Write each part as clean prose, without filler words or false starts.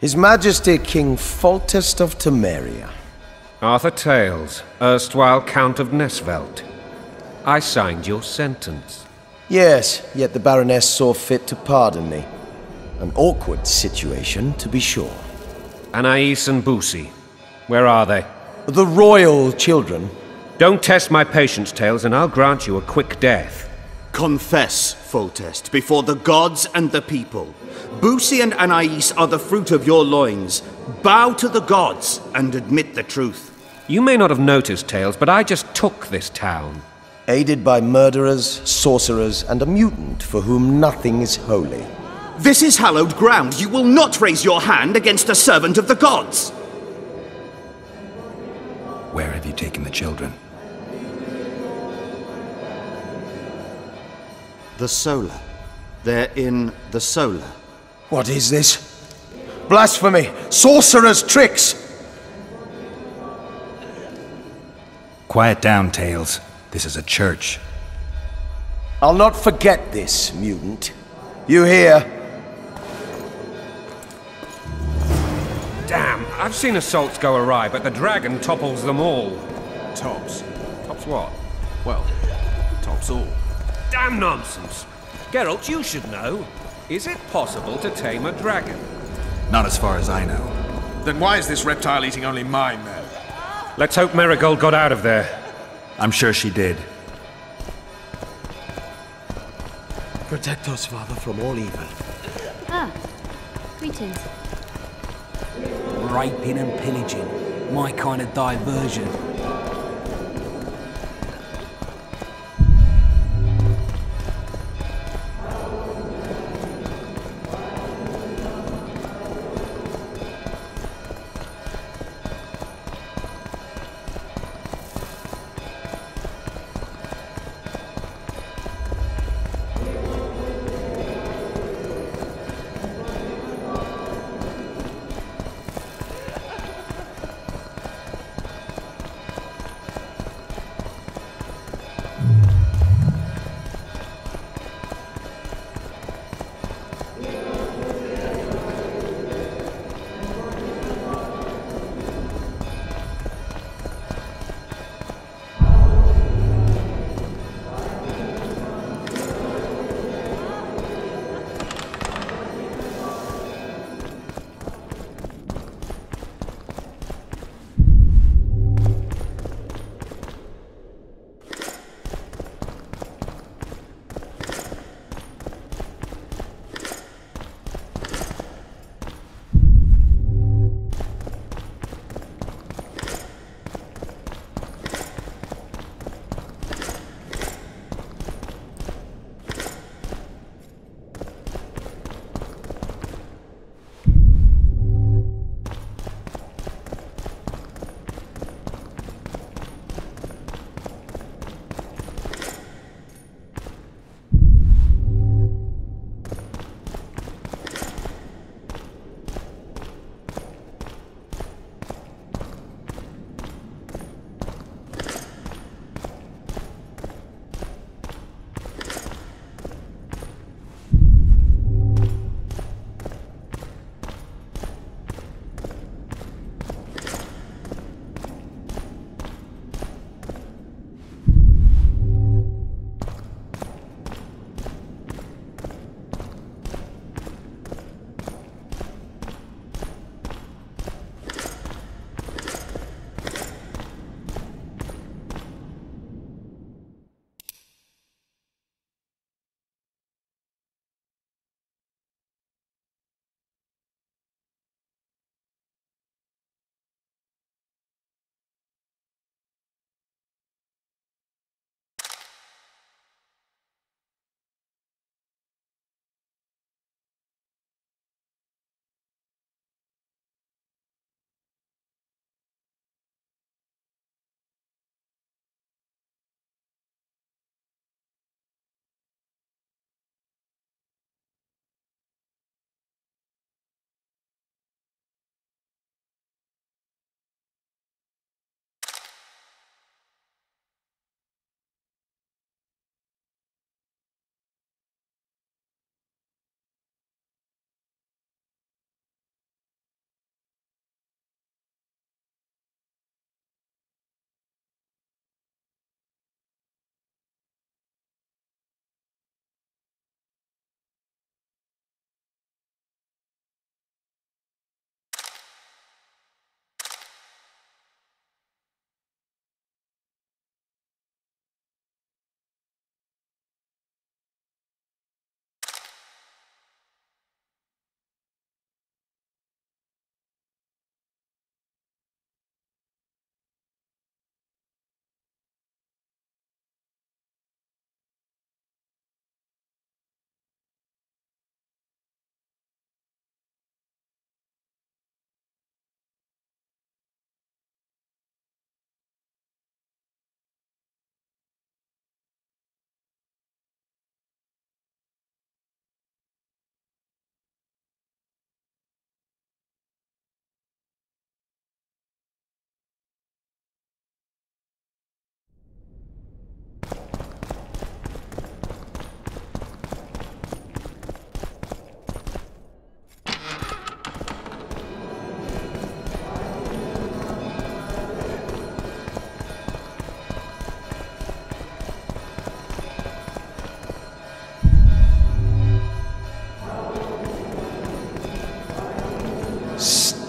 His Majesty King Foltest of Temeria. Arthur Tales, erstwhile Count of Nesvelt. I signed your sentence. Yes, yet the Baroness saw fit to pardon me. An awkward situation, to be sure. Anais and Boussy, where are they? The royal children. Don't test my patience, Tales, and I'll grant you a quick death. Confess, Foltest, before the gods and the people. Boussy and Anais are the fruit of your loins. Bow to the gods and admit the truth. You may not have noticed, Tales, but I just took this town. Aided by murderers, sorcerers, and a mutant for whom nothing is holy. This is hallowed ground. You will not raise your hand against a servant of the gods. Where have you taken the children? The Solar. They're in the Solar. What is this? Blasphemy! Sorcerer's tricks! Quiet down, Tales. This is a church. I'll not forget this, mutant. You hear? Damn, I've seen assaults go awry, but the dragon topples them all. Tops. Tops what? Well, tops all. Damn nonsense! Geralt, you should know. Is it possible to tame a dragon? Not as far as I know. Then why is this reptile eating only mine, then? Let's hope Marigold got out of there. I'm sure she did. Protect us, Father, from all evil. Ah, greetings. Raping and pillaging. My kind of diversion.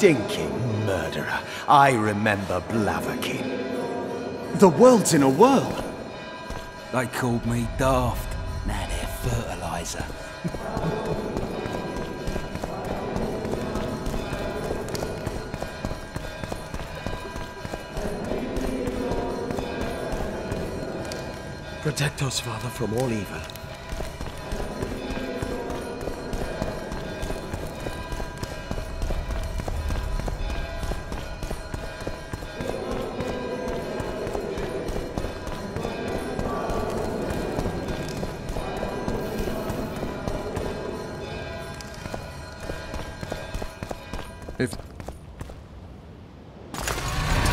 stinking murderer. I remember Blaviken. The world's in a whirl. They called me daft. Now they're fertilizer. Protect us, Father, from all evil.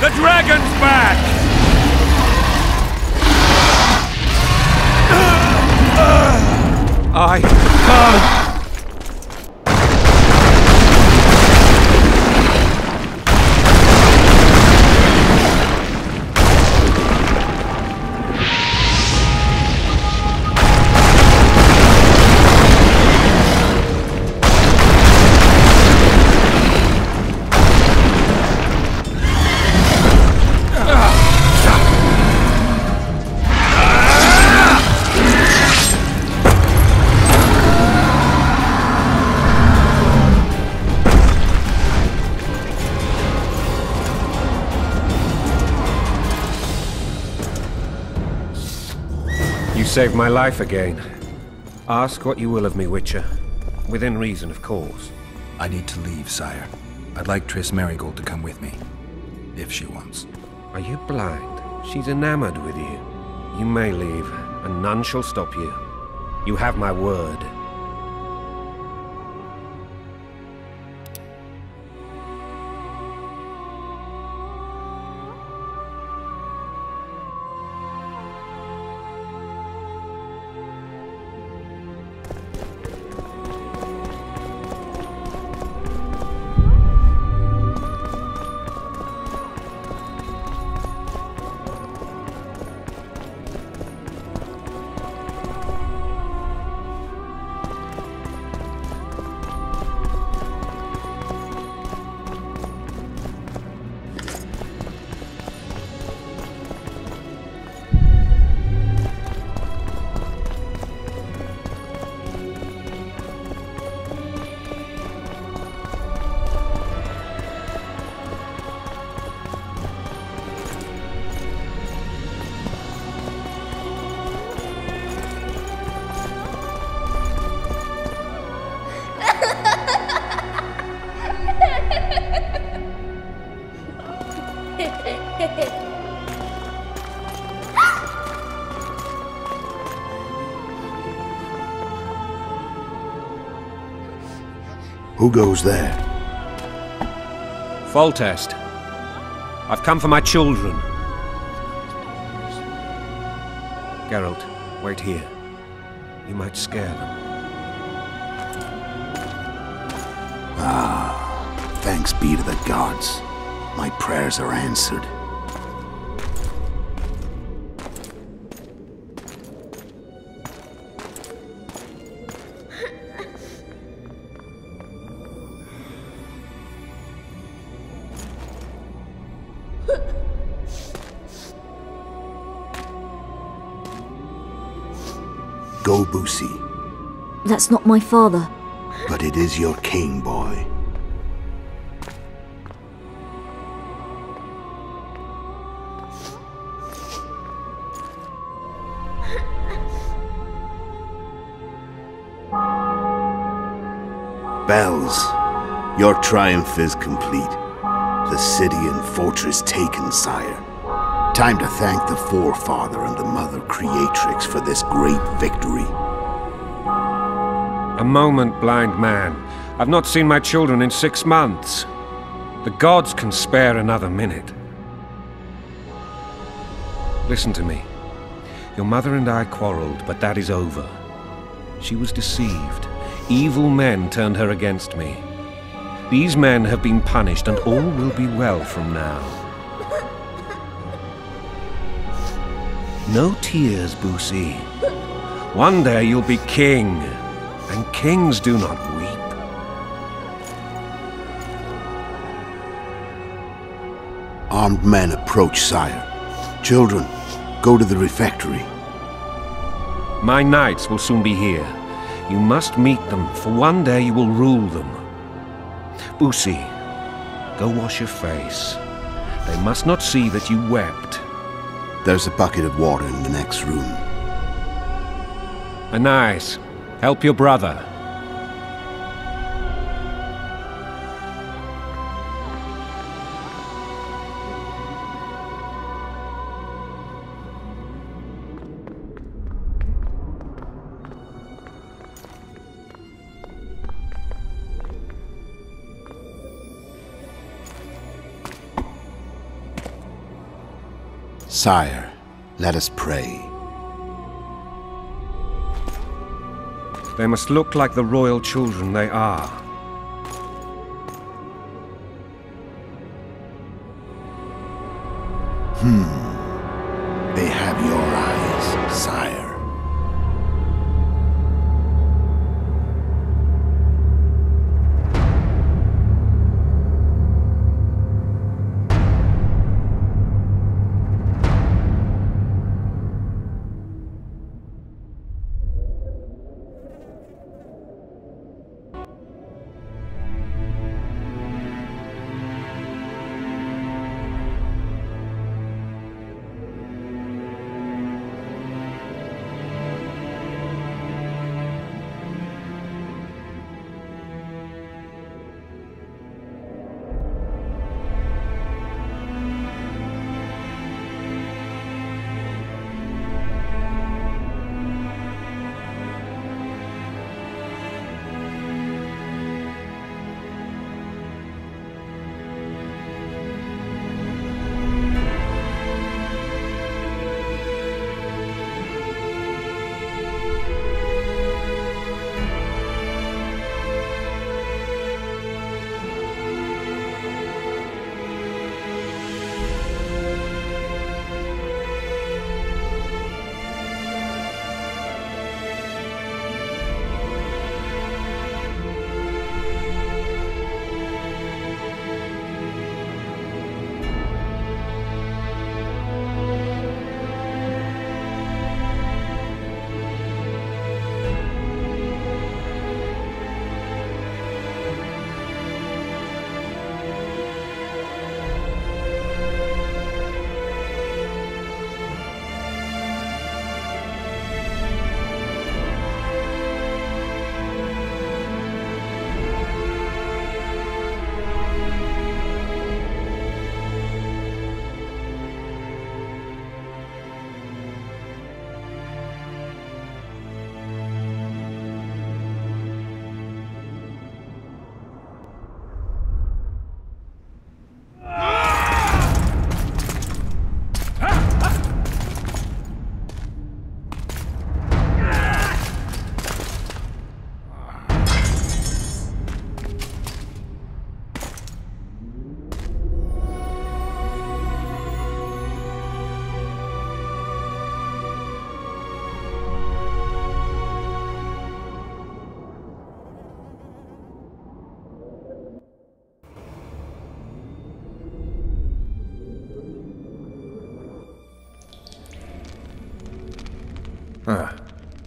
The dragon's back! I can't! You saved my life again. Ask what you will of me, Witcher. Within reason, of course. I need to leave, sire. I'd like Triss Merigold to come with me. If she wants. Are you blind? She's enamored with you. You may leave, and none shall stop you. You have my word. Who goes there? Foltest. I've come for my children. Geralt, wait here. You might scare them. Thanks be to the gods. My prayers are answered. Go, Boosie. That's not my father. But it is your king, boy. Bells, your triumph is complete. The city and fortress taken, sire. Time to thank the Forefather and the Mother Creatrix for this great victory. A moment, blind man. I've not seen my children in 6 months. The gods can spare another minute. Listen to me. Your mother and I quarreled, but that is over. She was deceived. Evil men turned her against me. These men have been punished, and all will be well from now. No tears, Boosie. One day you'll be king, and kings do not weep. Armed men approach, sire. Children, go to the refectory. My knights will soon be here. You must meet them, for one day you will rule them. Boosie, go wash your face. They must not see that you wept. There's a bucket of water in the next room. Anais, help your brother. Sire, let us pray. They must look like the royal children they are. They have your eyes, sire.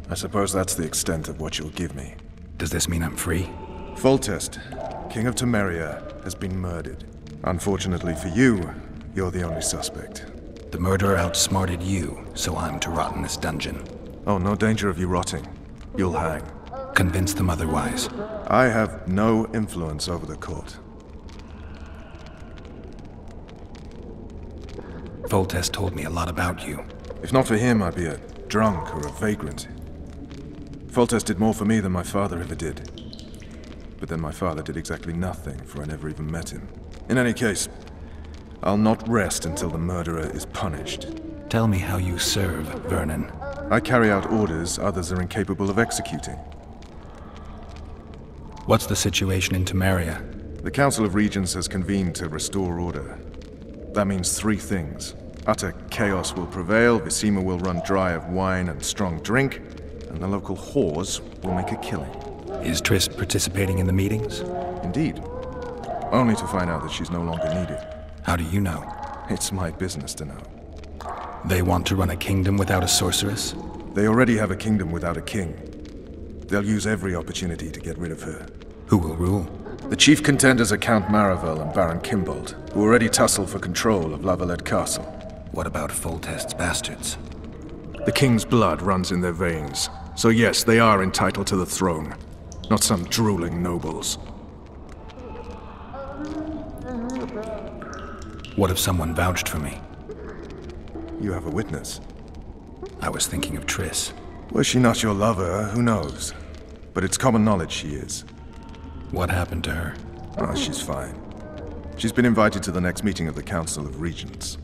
I suppose that's the extent of what you'll give me. Does this mean I'm free? Foltest, King of Temeria, has been murdered. Unfortunately for you, you're the only suspect. The murderer outsmarted you, so I'm to rot in this dungeon. Oh, no danger of you rotting. You'll hang. Convince them otherwise. I have no influence over the court. Foltest told me a lot about you. If not for him, I'd be a drunk or a vagrant. Foltest did more for me than my father ever did. But then my father did exactly nothing, for I never even met him. In any case, I'll not rest until the murderer is punished. Tell me how you serve, Vernon. I carry out orders others are incapable of executing. What's the situation in Temeria? The Council of Regents has convened to restore order. That means three things. Utter chaos will prevail, Visima will run dry of wine and strong drink, and the local whores will make a killing. Is Triss participating in the meetings? Indeed. Only to find out that she's no longer needed. How do you know? It's my business to know. They want to run a kingdom without a sorceress? They already have a kingdom without a king. They'll use every opportunity to get rid of her. Who will rule? The chief contenders are Count Maravel and Baron Kimbold, who already tussle for control of La Valette Castle. What about Foltest's bastards? The king's blood runs in their veins, so yes, they are entitled to the throne. Not some drooling nobles. What if someone vouched for me? You have a witness. I was thinking of Triss. Was she not your lover, who knows? But it's common knowledge she is. What happened to her? Oh, she's fine. She's been invited to the next meeting of the Council of Regents.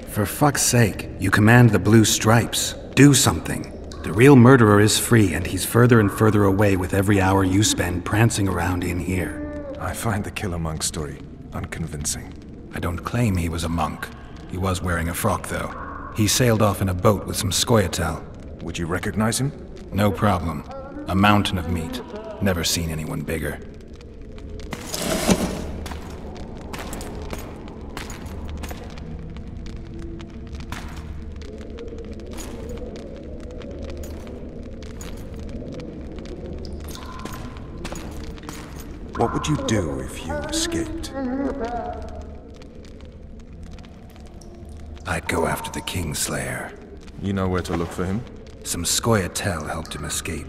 For fuck's sake, you command the Blue Stripes. Do something. The real murderer is free, and he's further and further away with every hour you spend prancing around in here. I find the Killer Monk story unconvincing. I don't claim he was a monk. He was wearing a frock, though. He sailed off in a boat with some Scoia'tael. Would you recognize him? No problem. A mountain of meat. Never seen anyone bigger. What would you do if you escaped? I'd go after the Kingslayer. You know where to look for him? Some Scoia'tael helped him escape.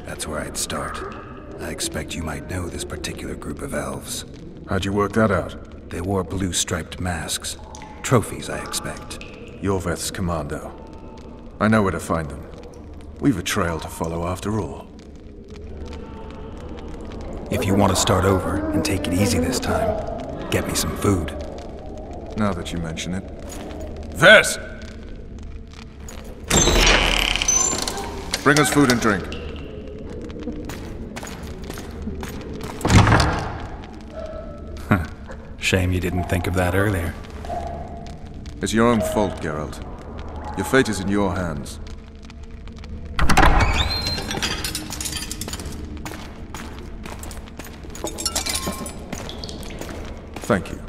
That's where I'd start. I expect you might know this particular group of elves. How'd you work that out? They wore blue-striped masks. Trophies, I expect. Yorveth's commando. I know where to find them. We've a trail to follow after all. If you want to start over and take it easy this time, get me some food. Now that you mention it. Vess! Bring us food and drink. Shame you didn't think of that earlier. It's your own fault, Geralt. Your fate is in your hands. Thank you.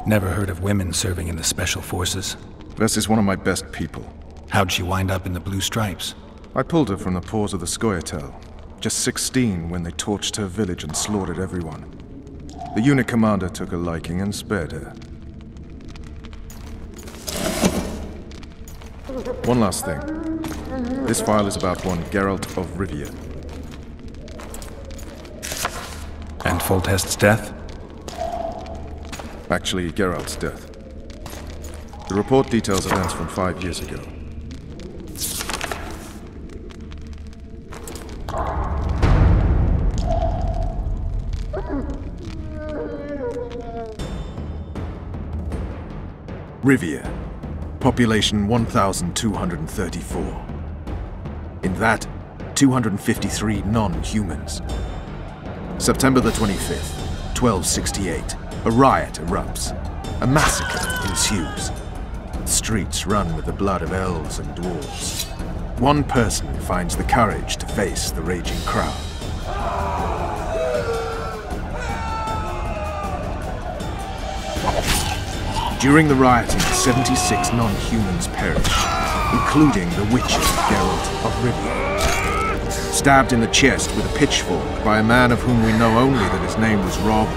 Never heard of women serving in the Special Forces. Vess is one of my best people. How'd she wind up in the Blue Stripes? I pulled her from the paws of the Scoia'tael. Just 16 when they torched her village and slaughtered everyone. The unit commander took a liking and spared her. One last thing. This file is about one Geralt of Rivia. And Foltest's death? Actually, Geralt's death. The report details events from 5 years ago. Rivia. Population 1,234. In that, 253 non-humans. September the 25th, 1268. A riot erupts. A massacre ensues. The streets run with the blood of elves and dwarves. One person finds the courage to face the raging crowd. During the rioting, 76 non-humans perished, including the witcher Geralt of Rivia. Stabbed in the chest with a pitchfork by a man of whom we know only that his name was Rob,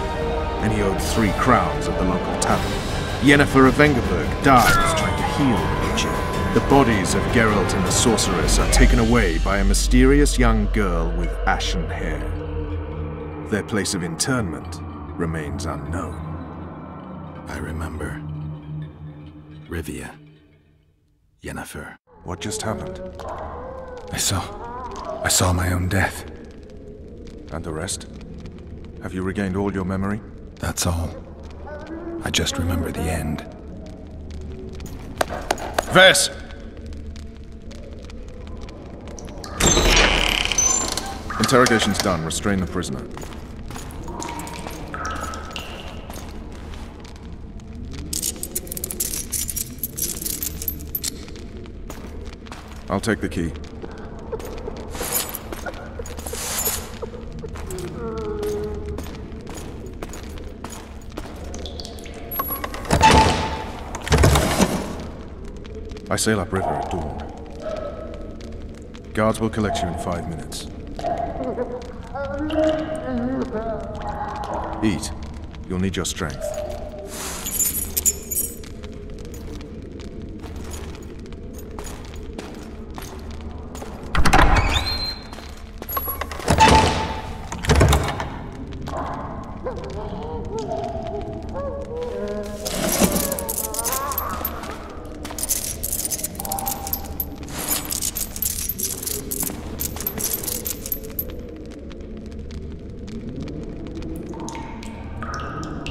and he owed 3 crowns at the local tavern. Yennefer of Vengerberg dies trying to heal the witcher. The bodies of Geralt and the sorceress are taken away by a mysterious young girl with ashen hair. Their place of interment remains unknown. I remember. Rivia. Yennefer. What just happened? I saw my own death. And the rest? Have you regained all your memory? That's all. I just remember the end. Vess! Interrogation's done. Restrain the prisoner. I'll take the key. I sail upriver at dawn. Guards will collect you in 5 minutes. Eat. You'll need your strength.